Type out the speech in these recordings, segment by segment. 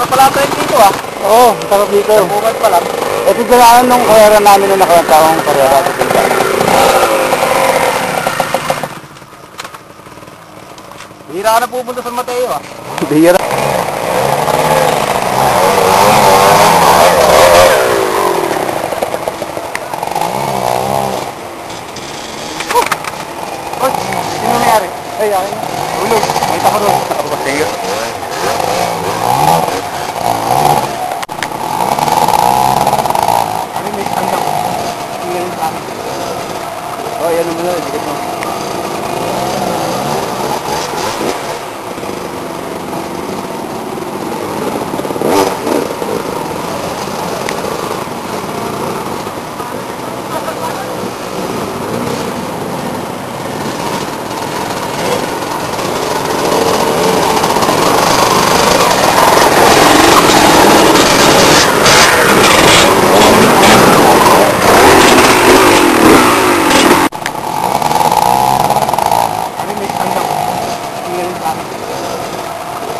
Sarap pala tayo dito ah. Oo, sarap dito. Bukas pa lang. Ito dyan nung karera namin nung nakarang taong karera dito dyan. Bihira ka na pupunta sa Mateo ah. Bihira. Sino nangyari? Ay, akin na. Ulog. May tako doon. Ako ba sa'yo? Ano may standak? Tingnan sa akin. Oh, yan naman na. Dikit mo.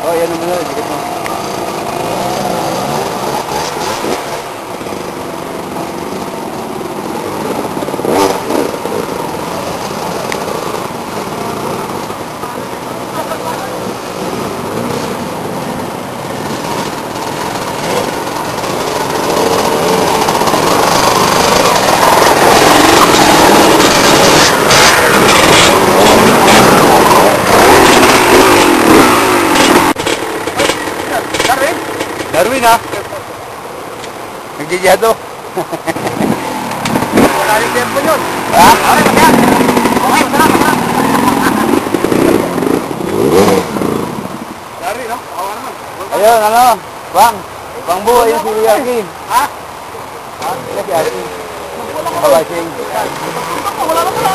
Oh, yan naman na. Dikit mo. Darwin ha? Nagjijado. Wala rin tempo yun. Ha? Okay, masaya. Okay, masarap. Darwin no? Awa naman. Ayun, ano? Bang buhay yung si Yaki. Ha? Ha? Si Yaki. Kabasing. Wala na pala.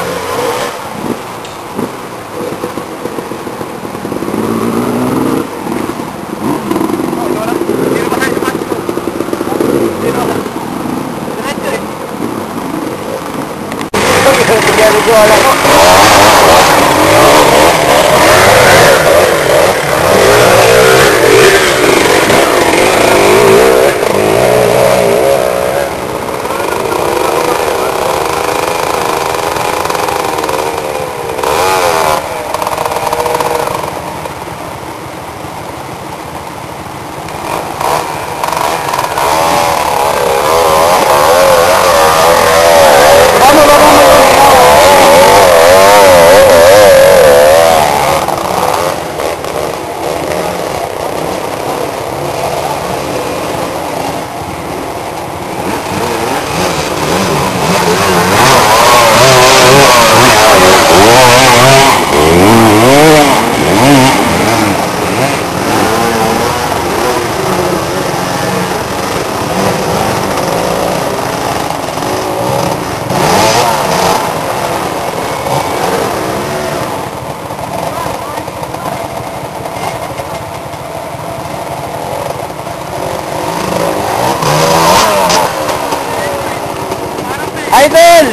Hindi ko alam ko. Idol!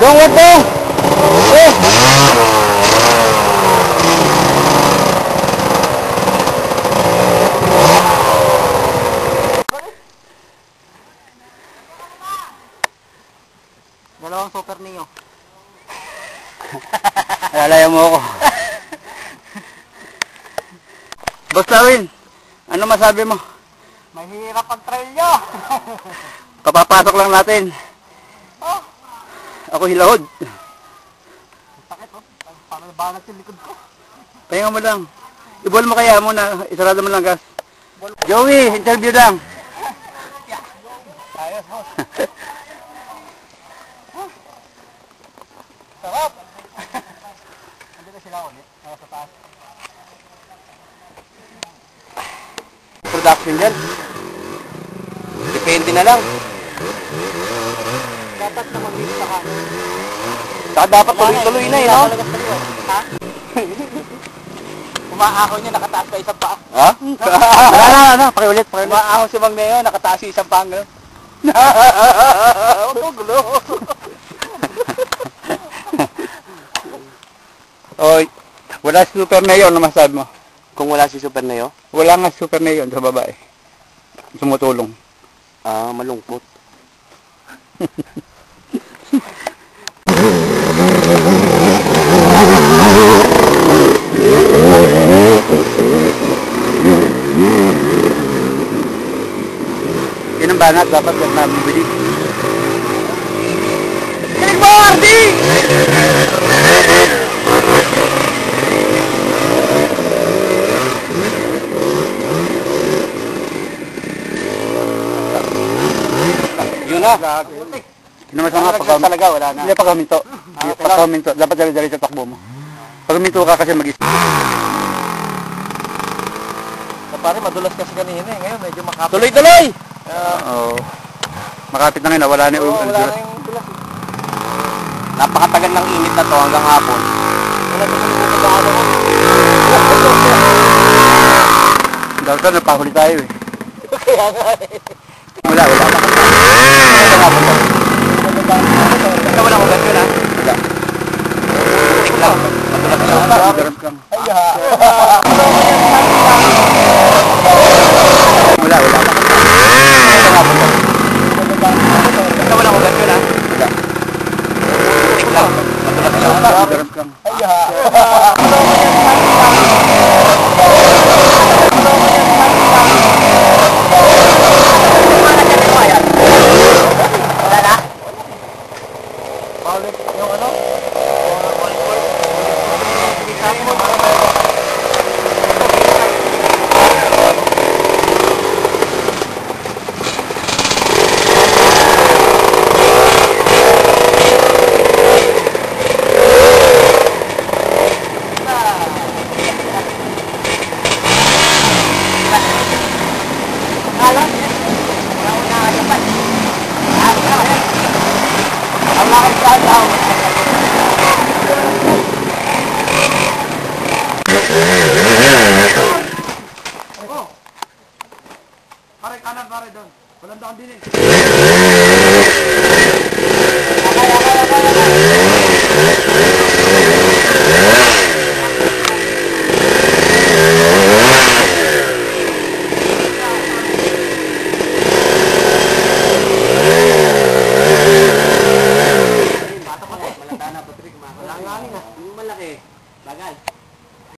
Dong, what dong? Dalawang super niyo. Alalayan mo ako. Boss Darwin, ano masabi mo? Mahirap ang trail nyo. Papapasok lang natin. Oh, Ako hilahod. sakit oh. Parang nabanat yung likod ko. Pahinga mo lang. Ibol mo kaya muna. Isarado mo lang gas. Joey, interview lang. Ayos boss. Sarap. Andito sila ulit. Sa taas. Production dyan. Depende na lang. Dapat na mag-lift sa kanan. Saka dapat tuloy-tuloy na eh, no? Ha? Umaakaw niya, nakataas pa isang paa. Ha? Ano? Pakiulit. Umaakaw si Mang Neo, nakataas yung isang paa. Ito gulo. Oy, wala si Super Mayor, ano masabi mo? Kung wala si Super Neo, Wala nga si Super Mayor sa babae. Sumutulong. malungkot. Yan ang banat, dapat yan nabibili. King mo, Ardi! Yun na. Yun naman sa mga talaga, wala na. Hindi pagkaminto. Pagkaminto. Dapat dali-dali sa takbo mo. Pagkaminto ka kasi mag-isip. Pare, madulas kasi kanina eh. Ngayon, medyo makapit. Tuloy-tuloy! Oo. Makapit na ngayon, wala na yung Wala na yung dulas. Napakatagal ng init na to hanggang hapon. Wala na sa pagkakalo ko. Dapat napahuli tayo eh. Kaya nga eh. Wala. Ikaw wala ko ganyan ha? Wala. Tik lang. Madulas lang. Darap kang. Ay Wala. Ikaw wala ko ganyan ha? Wala. Tik lang. Madulas lang. Darap kang. Wala na? Paulit yung ano? Pare, kanan pare doon. Walang daan din eh. Malaki. Bagal.